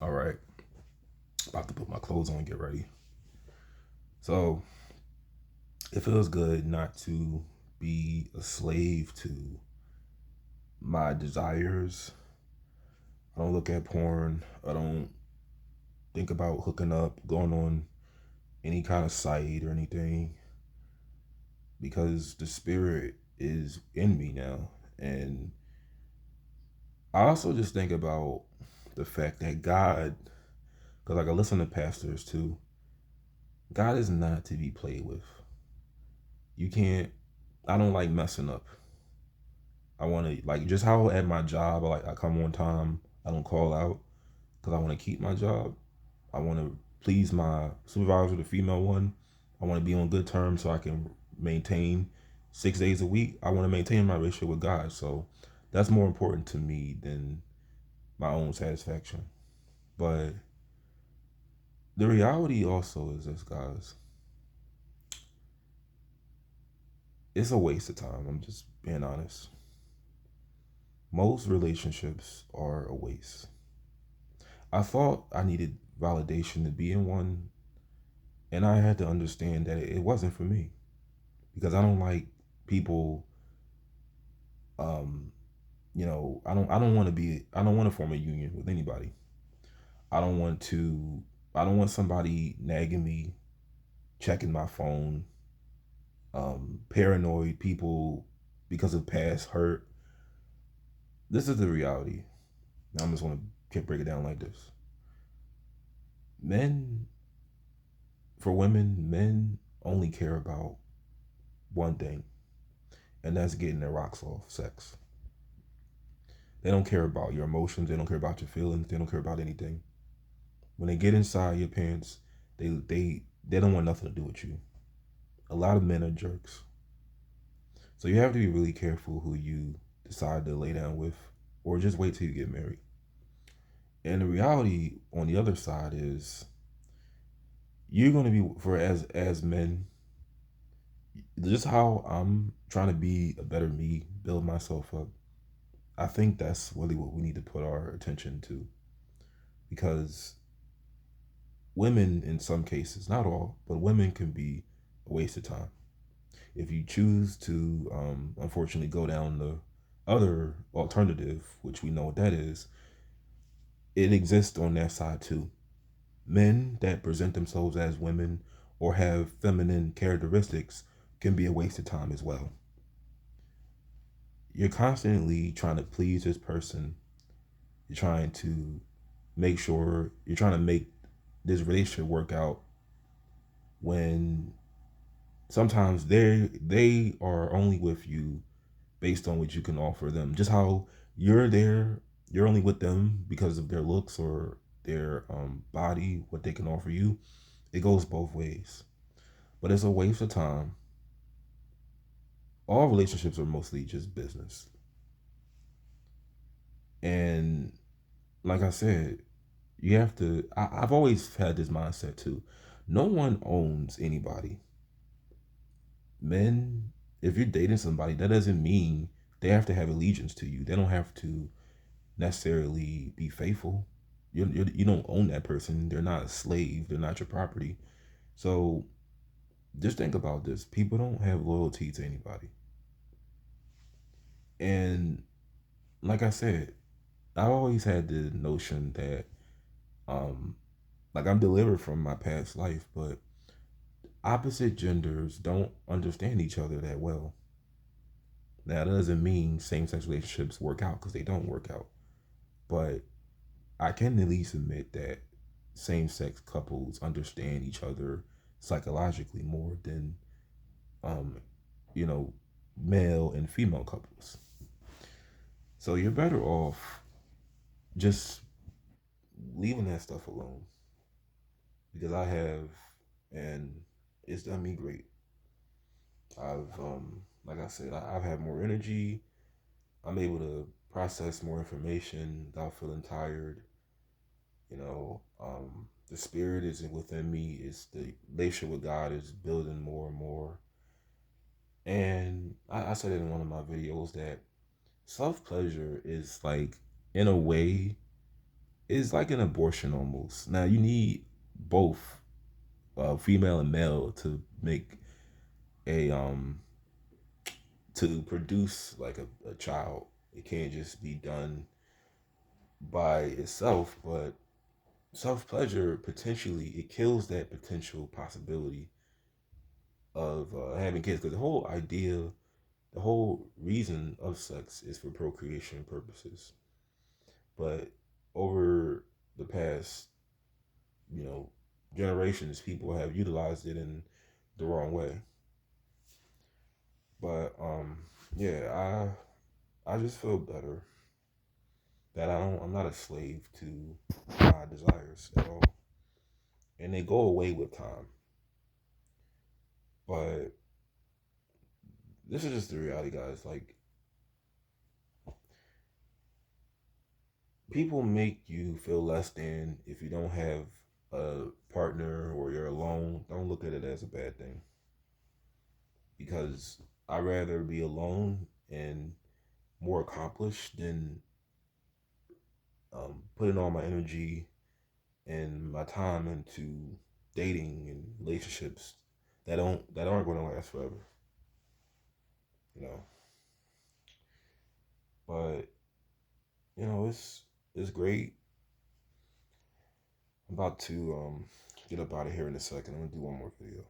All right, about to put my clothes on, get ready. So it feels good not to be a slave to my desires. I don't look at porn. I don't think about hooking up, going on any kind of site or anything because the spirit is in me now. And I also just think about the fact that God, because like I listen to pastors too, God is not to be played with. You can't, I don't like messing up. I want to like just how at my job, I come on time. I don't call out because I want to keep my job. I want to please my supervisor, the female one. I want to be on good terms so I can maintain 6 days a week. I want to maintain my relationship with God. So that's more important to me than my own satisfaction. But the reality also is this, guys. It's a waste of time. I'm just being honest. Most relationships are a waste. I thought I needed validation to be in one, and I had to understand that it wasn't for me because I don't like people. Um, I don't want to be. I don't want to form a union with anybody. I don't want to. I don't want somebody nagging me, checking my phone, paranoid people because of past hurt. This is the reality. I'm just want to break it down like this. Men, for women, men only care about one thing, and that's getting their rocks off, sex. They don't care about your emotions. They don't care about your feelings. They don't care about anything. When they get inside your pants, they don't want nothing to do with you. A lot of men are jerks. So you have to be really careful who you decide to lay down with, or just wait till you get married. And the reality on the other side is you're going to be for as men, just how I'm trying to be a better me, build myself up. I think that's really what we need to put our attention to because women, in some cases, not all, but women can be a waste of time. If you choose to, unfortunately, go down the other alternative, which we know what that is, it exists on that side too. Men that present themselves as women or have feminine characteristics can be a waste of time as well. You're constantly trying to please this person. You're trying to make sure you're trying to make this relationship work out when sometimes they are only with you based on what you can offer them. Just how you're there, you're only with them because of their looks or their body, what they can offer you. It goes both ways, but it's a waste of time. All relationships are mostly just business, and like I said, you have to. I've always had this mindset too. No one owns anybody. Men, if you're dating somebody, that doesn't mean they have to have allegiance to you. They don't have to necessarily be faithful. You don't own that person. They're not a slave. They're not your property. So just think about this. People don't have loyalty to anybody. And like I said, I always had the notion that um like I'm delivered from my past life, but opposite genders don't understand each other that well. Now that doesn't mean same sex relationships work out because they don't work out. But I can at least admit that same sex couples understand each other psychologically more than um, you know, male and female couples. So you're better off just leaving that stuff alone because I have, and it's done me great. I've, like I said, I've had more energy. I'm able to process more information without feeling tired. The spirit is within me. It's the relationship with God is building more and more. And I said it in one of my videos that self pleasure is like, in a way, It's like an abortion almost. Now you need both female and male to make a to produce like a child. It can't just be done by itself, but self pleasure potentially it kills that potential possibility of having kids because the whole idea, the whole reason of sex is for procreation purposes. But over the past, you know, generations, people have utilized it in the wrong way. But yeah, I just feel better that I'm not a slave to my desires at all, and they go away with time. But this is just the reality, guys. Like people make you feel less than if you don't have a partner or you're alone. Don't look at it as a bad thing because I'd rather be alone and more accomplished than putting all my energy and my time into dating and relationships that aren't going to last forever. You know, but it's great. I'm about to get up out of here in a second. I'm gonna do one more video.